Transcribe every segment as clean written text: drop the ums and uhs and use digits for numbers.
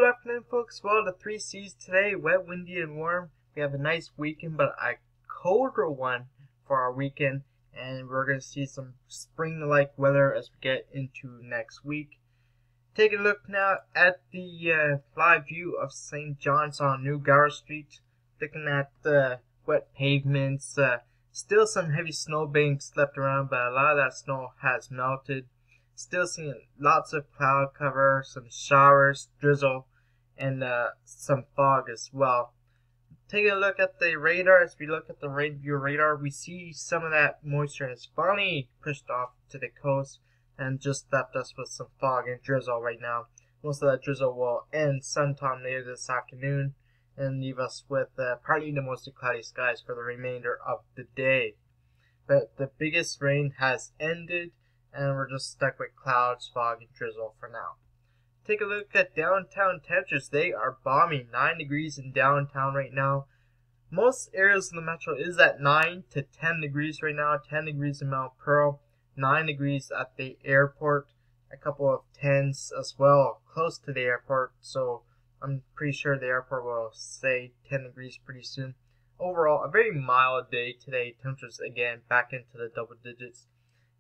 afternoon, folks. Well, the 3C's today, wet, windy, and warm. We have a nice weekend, but a colder one for our weekend, and we're going to see some spring-like weather as we get into next week. Take a look now at the live view of St. John's on New Gower Street. Looking at the wet pavements, still some heavy snow being slept around, but a lot of that snow has melted. Still seeing lots of cloud cover, some showers, drizzle, and some fog as well. Taking a look at the radar, as we look at the rain view radar, we see some of that moisture has finally pushed off to the coast and just left us with some fog and drizzle right now. Most of that drizzle will end sometime later this afternoon and leave us with partly to mostly cloudy skies for the remainder of the day. But the biggest rain has ended, and we're just stuck with clouds, fog, and drizzle for now. Take a look at downtown temperatures. They are balmy. 9 degrees in downtown right now. Most areas in the metro is at 9 to 10 degrees right now. 10 degrees in Mount Pearl. 9 degrees at the airport. A couple of 10s as well close to the airport. So I'm pretty sure the airport will say 10 degrees pretty soon. Overall, a very mild day today. Temperatures again back into the double digits.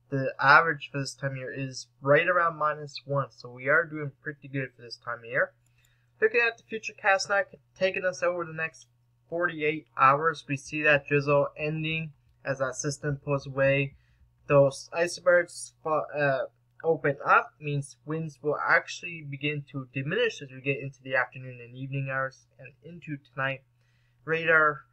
The average for this time of year is right around -1, so we are doing pretty good for this time of year. Looking at the futurecast now, taking us over the next 48 hours, we see that drizzle ending as that system pulls away. Those icebergs open up, means winds will actually begin to diminish as we get into the afternoon and evening hours and into tonight. Radar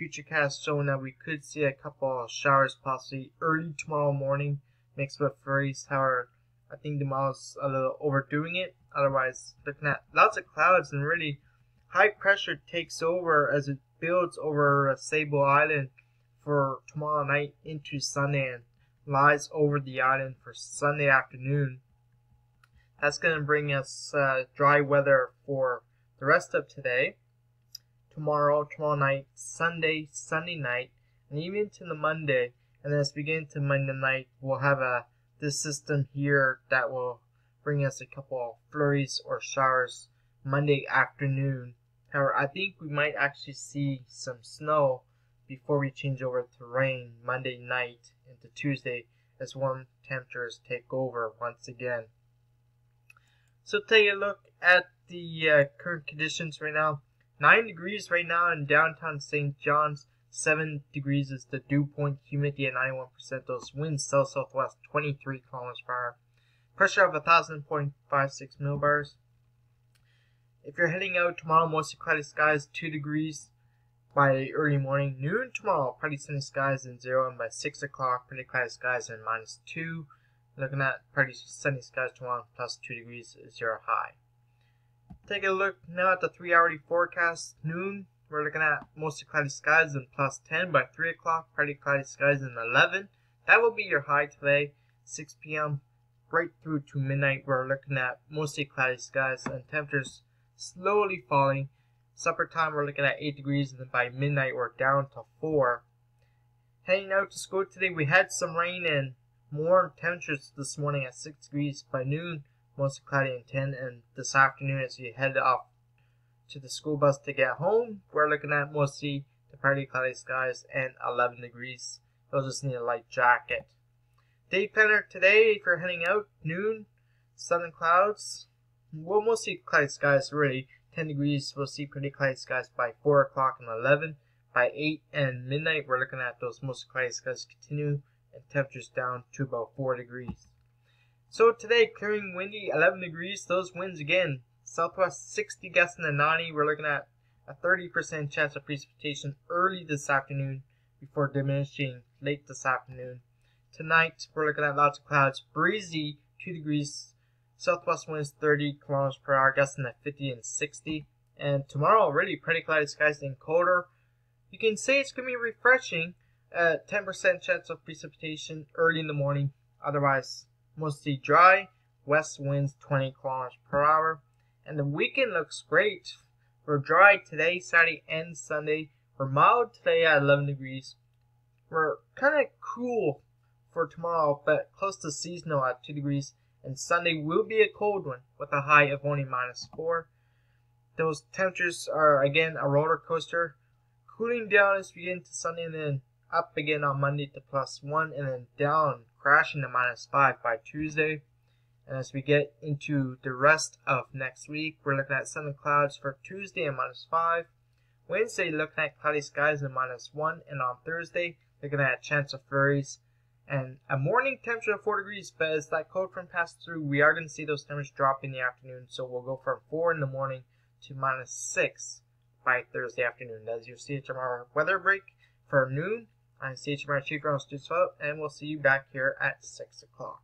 futurecast showing that we could see a couple of showers possibly early tomorrow morning mixed with flurries. However, I think tomorrow's a little overdoing it. Otherwise, looking at lots of clouds and really high pressure takes over as it builds over Sable Island for tomorrow night into Sunday and lies over the island for Sunday afternoon. That's going to bring us dry weather for the rest of today. Tomorrow night, Sunday night, and even to the Monday. And as we get into Monday night, we'll have this system here that will bring us a couple of flurries or showers Monday afternoon. However, I think we might actually see some snow before we change over to rain Monday night into Tuesday as warm temperatures take over once again. So take a look at the current conditions right now. 9 degrees right now in downtown St. John's. 7 degrees is the dew point. Humidity at 91%. Those winds south-southwest 23 kilometers per hour. Pressure of 1,000.56 millibars. If you're heading out tomorrow, mostly cloudy skies, 2 degrees by early morning. Noon tomorrow, partly sunny skies and 0, and by 6 o'clock, pretty cloudy skies and -2. Looking at partly sunny skies tomorrow, plus 2 degrees, 0 high. Take a look now at the 3-hourly forecast. Noon, we're looking at mostly cloudy skies and +10. By 3 o'clock, partly cloudy skies and 11. That will be your high today. 6 p.m. right through to midnight, we're looking at mostly cloudy skies and temperatures slowly falling. Supper time, we're looking at 8 degrees, and then by midnight, we're down to 4. Heading out to school today, we had some rain and warm temperatures this morning at 6 degrees. By noon, mostly cloudy and 10, and this afternoon as you head off to the school bus to get home, we're looking at mostly the partly cloudy skies and 11 degrees. You'll just need a light jacket. Day planner today, if you're heading out, noon, sun and clouds. Well, mostly cloudy skies really. 10 degrees, we'll see pretty cloudy skies by 4 o'clock and 11. By 8 and midnight, we're looking at those mostly cloudy skies continue and temperatures down to about 4 degrees. So today, clearing windy, 11 degrees. Those winds again, southwest 60 gusting to 90. We're looking at a 30% chance of precipitation early this afternoon before diminishing late this afternoon. Tonight, we're looking at lots of clouds, breezy, 2 degrees. Southwest winds 30 kilometers per hour, gusting at 50 and 60. And tomorrow, really pretty cloudy skies and colder. You can say it's going to be refreshing. 10% chance of precipitation early in the morning. Otherwise, mostly dry, west winds 20 kilometers per hour. And the weekend looks great. We're dry today, Saturday and Sunday. We're mild today at 11 degrees. We're kind of cool for tomorrow, but close to seasonal at 2 degrees. And Sunday will be a cold one with a high of only -4. those temperatures are again a roller coaster, cooling down as we get into Sunday, and then up again on Monday to +1, and then down, crashing to -5 by Tuesday. And as we get into the rest of next week, we're looking at sun and clouds for Tuesday and -5. Wednesday, looking at cloudy skies and -1. And on Thursday, looking at a chance of flurries and a morning temperature of 4 degrees. But as that cold front passes through, we are going to see those temperatures drop in the afternoon. So we'll go from 4 in the morning to -6 by Thursday afternoon. That is your CHMR weather break for noon. I'm CHMR Chief Ground Stu, and we'll see you back here at 6 o'clock.